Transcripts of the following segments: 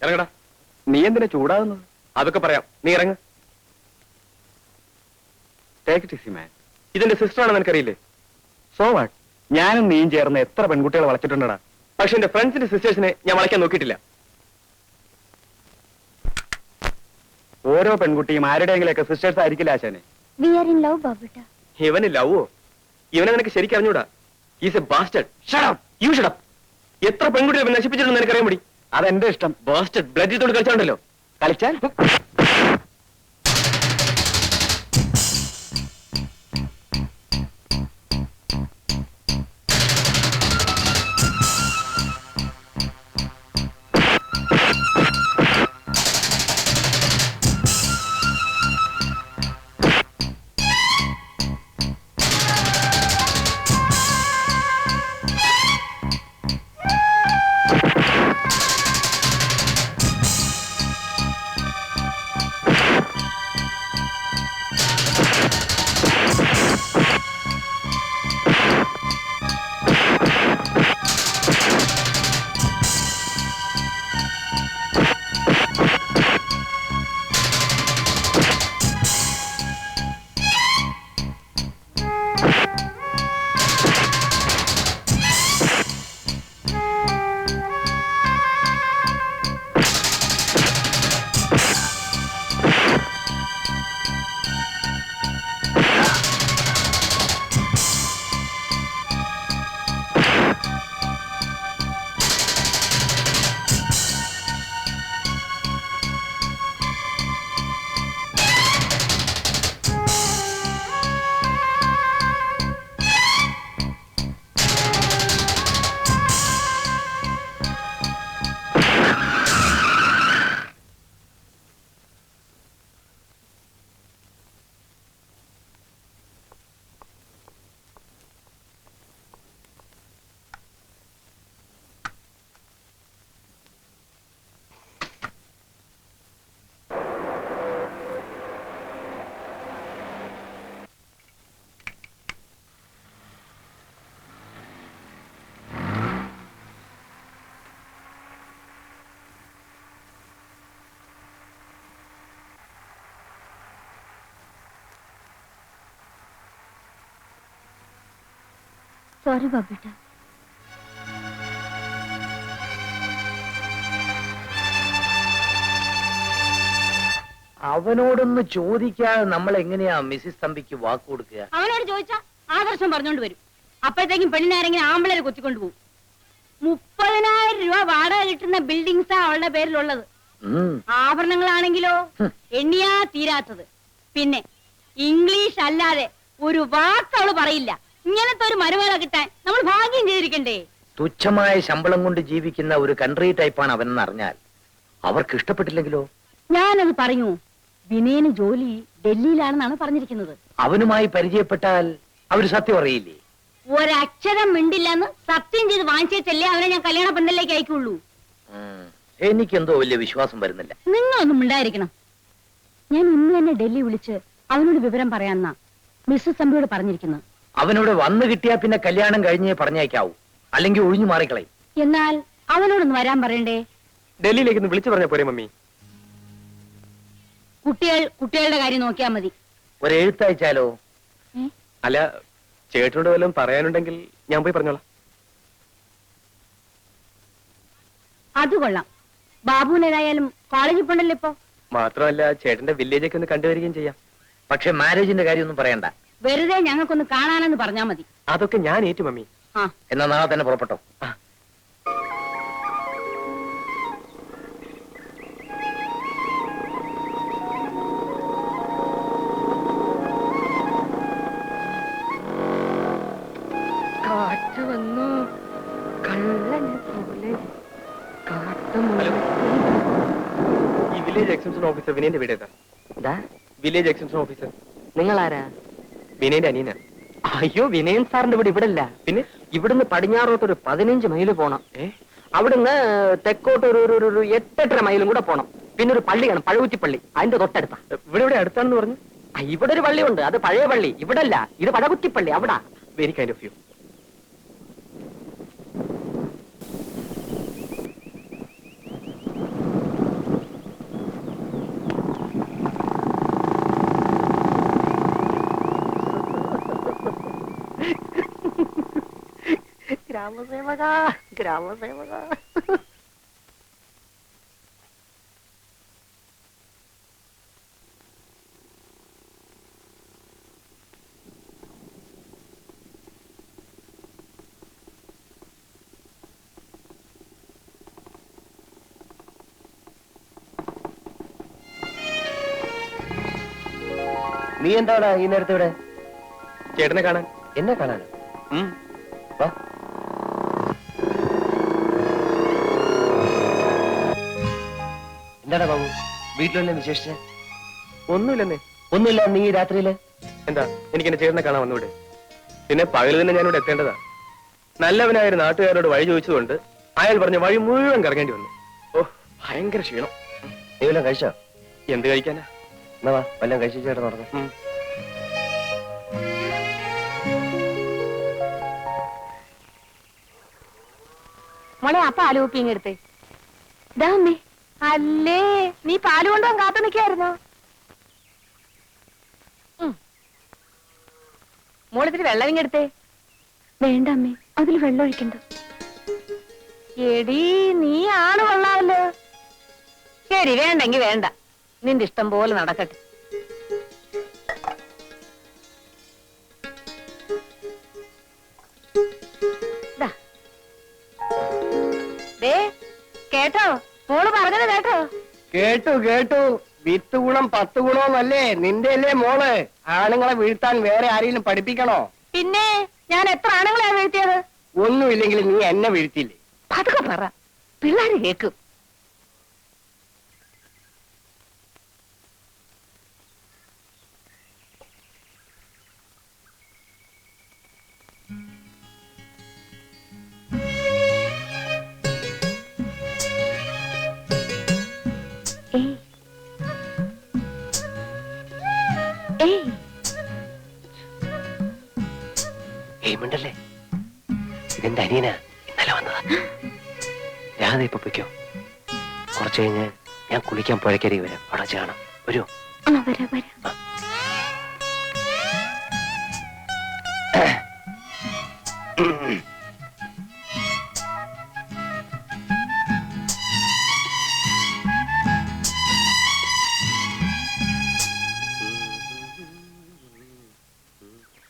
ഇറങ്ങടാ. നീ എന്തിനാ ചൂടാകുന്നത്? അതൊക്കെ പറയാം, നീ ഇറങ്ങ. Take it easy man. ഇതെന്റെ സിസ്റ്റർ ആണെന്ന് എനിക്കറിയില്ലേ? So what? ഞാനും നീയും ചേർന്ന് എത്ര പെൺകുട്ടികളെ വളച്ചിട്ടുണ്ടടാ. പക്ഷെ എന്റെ ഫ്രണ്ട്സിന്റെ സിസ്റ്റേഴ്സിനെ ഞാൻ വളയ്ക്കാൻ നോക്കിയിട്ടില്ല. ഓരോ പെൺകുട്ടിയും ആരുടെയെങ്കിലൊക്കെ സിസ്റ്റേഴ്സ് ആയിരിക്കില്ല ആശാനെ. We are in love, ബാബുട്ടാ. ഇവന് ലവോ? ഇവനെ നിനക്ക് ശരിക്കും അറിഞ്ഞൂടാ. Is A bastard. Shut up. You shut up. എത്ര പെൺകുട്ടികളെ നശിപ്പിച്ചിട്ടുണ്ടെന്ന് എനിക്കറിയാൻ മതി. അതെന്റെ ഇഷ്ടം. ബാസ്റ്റഡ്. ബ്ലഡ് തൊട്ട് കളിച്ചാണ്ടല്ലോ. കളിച്ചാൽ സോറി ബാബുട്ടാ. അവനോടൊന്ന് ചോദിക്കാതെ നമ്മൾ എങ്ങനെയാ മിസ്സിസ് തമ്പിക്ക് വാക്ക് കൊടുക്കുക? അവനോട് ചോദിച്ചാ ആദർശം പറഞ്ഞോണ്ട് വരും. അപ്പോഴത്തേക്കും പെണ്ണിനാരെങ്കിലും ആമ്പിളരെ കൊത്തിക്കൊണ്ടുപോകും. 30,000 രൂപ വാടക കിട്ടുന്ന ബിൽഡിങ്സാ അവളുടെ പേരിലുള്ളത്. ആഭരണങ്ങളാണെങ്കിലോ എണ്ണിയാ തീരാത്തത്. പിന്നെ ഇംഗ്ലീഷ് അല്ലാതെ ഒരു വാക്ക് അവള് പറയില്ല. ഇങ്ങനത്തെ ഒരു മരുമകള കിട്ടാൻ നമ്മൾ ഭാഗ്യം ചെയ്തിരിക്കണ്ടേ? തുച്ഛമായ ശമ്പളം കൊണ്ട് ജീവിക്കുന്ന ഒരു കൺട്രി ടൈപ്പാണ് അവനെന്ന് അറിഞ്ഞാൽ അവർക്ക് ഇഷ്ടപ്പെട്ടില്ലെങ്കിലോ? ഞാനത് പറഞ്ഞു. വിനയന് ജോലി ഡൽഹിയിലാണെന്നാണ് പറഞ്ഞിരിക്കുന്നത്. അവനുമായി പരിചയപ്പെട്ടാൽ അവര് സത്യം അറിയില്ലേ? ഒരക്ഷരം മിണ്ടില്ലെന്ന് സത്യം ചെയ്ത് വാങ്ങിച്ചേച്ചല്ലേ അവനെ ഞാൻ കല്യാണ പന്തലിലേക്ക് അയക്കുള്ളൂ. എനിക്കെന്തോ വലിയ വിശ്വാസം വരുന്നില്ല. നിങ്ങളൊന്നും മിണ്ടായിരിക്കണം. ഞാൻ ഇന്ന് തന്നെ ഡൽഹി വിളിച്ച് അവനോട് വിവരം പറയാന്നാ മിസ്സസ് തമ്പിയോട് പറഞ്ഞിരിക്കുന്നത്. അവനോട് വന്നു കിട്ടിയാ പിന്നെ കല്യാണം കഴിഞ്ഞേ പറഞ്ഞേക്കാവൂ, അല്ലെങ്കിൽ ഒഴിഞ്ഞു മാറിക്കളയും. എന്നാൽ അവനോടൊന്ന് വരാൻ പറയണ്ടേ? ഡൽഹിയിലേക്ക് ഒന്ന് വിളിച്ചു പറഞ്ഞ പോരെ മമ്മി? കുട്ടികളുടെ കാര്യം നോക്കിയാ മതി. ഒരെഴുത്തയച്ചാലോ? അല്ല, ചേട്ടനോട് വല്ലതും പറയാനുണ്ടെങ്കിൽ ഞാൻ പോയി പറഞ്ഞോളാം. അത് കൊള്ളാം. ബാബുവിനേതായാലും കോളേജിൽ പോണ്ടല്ലോ ഇപ്പൊ. മാത്രമല്ല ചേട്ടന്റെ വില്ലേജൊക്കെ ഒന്ന് കണ്ടുവരികയും ചെയ്യാം. പക്ഷെ മാരേജിന്റെ കാര്യമൊന്നും പറയണ്ട. വെറുതെ ഞങ്ങൾക്കൊന്ന് കാണാനെന്ന് പറഞ്ഞാ മതി. അതൊക്കെ ഞാൻ ഏറ്റു മമ്മി. എന്നാ നാളെ തന്നെ പുറപ്പെട്ടോ. കാറ്റ് വന്നു കള്ളനെ പോലെ ഈ വില്ലേജ് എക്സ്റ്റൻഷൻ ഓഫീസർ വിനയന്റെ വീട് ഏതാ? വില്ലേജ് എക്സ്റ്റൻഷൻ ഓഫീസർ നിങ്ങളാരാ? വിനയന്റെ അനിയനാ. അയ്യോ, വിനയൻ സാറിന്റെ വീട് ഇവിടെ അല്ല. പിന്നെ ഇവിടുന്ന് പടിഞ്ഞാറോട്ട് ഒരു 15 മൈല് പോണം. അവിടുന്ന് തെക്കോട്ട് ഒരു 8-8.5 മൈലും കൂടെ പോണം. പിന്നെ ഒരു പള്ളിയാണ്, പഴകുറ്റിപ്പള്ളി. അതിന്റെ തൊട്ടടുത്താ. ഇവിടെ അടുത്താണെന്ന് പറഞ്ഞു. ഇവിടെ ഒരു പള്ളിയുണ്ട്, അത് പഴയ പള്ളി. ഇവിടെ അല്ല, ഇത് പഴകുറ്റിപ്പള്ളി. അവിടെ. Very kind of you. ഗ്രാമസേവക ഗ്രാമസേവക. നീ എന്താണ് ഈ നേരത്തെ ഇവിടെ? ചേട്ടനെ കാണാൻ. എന്നെ കാണാനോ? ഉം. വാ. എന്താടാ ബാബു, വീട്ടിലെല്ലാം വിശേഷിച്ച്? ഒന്നുമില്ലെന്നേ. ഒന്നുമില്ല. നീ ഈ രാത്രിയില് എന്താ എനിക്ക് എന്റെ ചേട്ടനെ കാണാൻ വന്നൂടെ? പിന്നെ പകല് തന്നെ ഞാനിവിടെ എത്തേണ്ടതാ. നല്ലവനായ ഒരു നാട്ടുകാരോട് വഴി ചോദിച്ചതുകൊണ്ട് അയാൾ പറഞ്ഞ വഴി മുഴുവൻ കറങ്ങേണ്ടി വന്നു. ഓ, ഭയങ്കര ക്ഷീണം. നീ വല്ലതും കഴിച്ചോ? എന്ത് കഴിക്കാനാ? എന്നാ വാ, വല്ലതും കഴിച്ചു ചേട്ടൻ നടന്നു. ഉം. മോളെ ആ പാല് കുപ്പിങ് എടുത്തേ. ദാ അമ്മേ. അല്ലേ നീ പാല് കൊണ്ടുപോകാൻ കാത്തു നിൽക്കായിരുന്നോ? മോളിത്തിരി വെള്ളം ഇങ്ങെടുത്തേ. വേണ്ട അമ്മേ, അതിൽ വെള്ളം ഒഴിക്കണ്ട. എടി നീ ആണ് കൊള്ളാമല്ലോ. ശരി, വേണ്ടെങ്കി വേണ്ട, നിന്റെ ഇഷ്ടം പോലെ നടക്കട്ടെ. ദാ. ദേ, കേട്ടോ മോള് പറഞ്ഞത് കേട്ടോ? കേട്ടു കേട്ടു. 10 ഗുണം 10 ഗുണമെന്നല്ലേ നിന്റെ അല്ലേ മോള്? ആണുങ്ങളെ വീഴ്ത്താൻ വേറെ ആരെങ്കിലും പഠിപ്പിക്കണോ? പിന്നെ ഞാൻ എത്ര ആണുങ്ങളെ വീഴ്ത്തിയത്? ഒന്നുമില്ലെങ്കിൽ നീ എന്നെ വീഴ്ത്തിയില്ലേ? പതുക്കെ പറ, പിള്ളേര് കേക്കും. ഏയ് ഏയ് ഏയ് മിണ്ടല്ലേ, ഇതെന്റെ അനിയനാ, ഇന്നലെ വന്നതാ. രാധ ഇപ്പൊ പൊയ്ക്കോ. കുറച്ച് കഴിഞ്ഞ് ഞാൻ കുളിക്കാൻ പുഴക്കരി വരാം, അവിടെ വെച്ച് കാണാം. ഒരു ആ വരാ വരാ.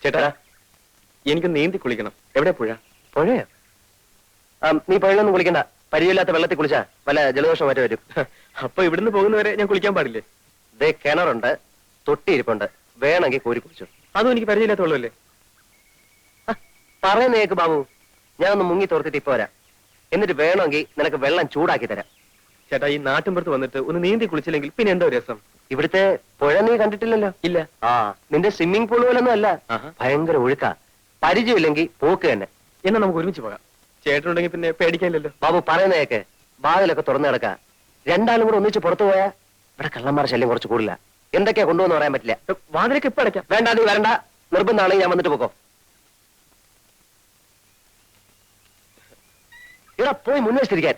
ചേട്ടാ, എനിക്ക് നീന്തി കുളിക്കണം. എവിടെ പുഴ? പുഴയോ? നീ പുഴയിലൊന്നും കുളിക്കണ്ട. പരിചയമില്ലാത്ത വെള്ളത്തിൽ കുളിച്ചാ വല്ല ജലദോഷം മറ്റോ വരും. അപ്പൊ ഇവിടുന്ന് പോകുന്നവരെ ഞാൻ കുളിക്കാൻ പാടില്ലേ? ദേ കിണറുണ്ട്, തൊട്ടിയിരിപ്പുണ്ട്, വേണമെങ്കിൽ കോരി കുളിച്ചു. അതും എനിക്ക് പരിചയമില്ലാത്ത വെള്ളമല്ലേ? പറയുന്നേക്ക് ബാബു, ഞാനൊന്ന് മുങ്ങി തോർത്തിട്ട് ഇപ്പൊ വരാം. എന്നിട്ട് വേണമെങ്കിൽ നിനക്ക് വെള്ളം ചൂടാക്കി തരാം. ചേട്ടാ, ഈ നാട്ടിൻപുറത്ത് വന്നിട്ട് ഒന്ന് നീന്തി കുളിച്ചില്ലെങ്കിൽ പിന്നെ എന്തോ രസം. ഇവിടുത്തെ പുഴ നീ കണ്ടിട്ടില്ലല്ലോ? ഇല്ല. ആ, നിന്റെ സ്വിമ്മിംഗ് പൂൾ പോലൊന്നും അല്ല, ആഹാ. ഭയങ്കര ഒഴുക്കാ. പരിചയമില്ലെങ്കിൽ പോക്ക് തന്നെ. എന്നാ നമുക്ക് ഒരുമിച്ച് പോകാം. ചേട്ടനുണ്ടെങ്കിൽ പിന്നെ പേടിക്കാനില്ലല്ലോ. ബാബു പറയുന്നേക്ക്, വാതിലൊക്കെ തുറന്നു കിടക്ക. രണ്ടാളും കൂടെ ഒന്നിച്ച് പുറത്തു പോയാ ഇവിടെ കള്ളന്മാരുടെ ശല്യം കുറച്ച് കൂടില്ല. എന്തൊക്കെയാ കൊണ്ടുവന്ന് പറയാൻ പറ്റില്ല. വാതിലൊക്കെ ഇപ്പൊ അടയ്ക്കാം. വേണ്ട, നീ വരണ്ട. നിർബന്ധമാണെങ്കിൽ ഞാൻ വന്നിട്ട് പോക്കോ. ഇവിടെ പോയി മുൻവശത്തിരിക്കാൻ.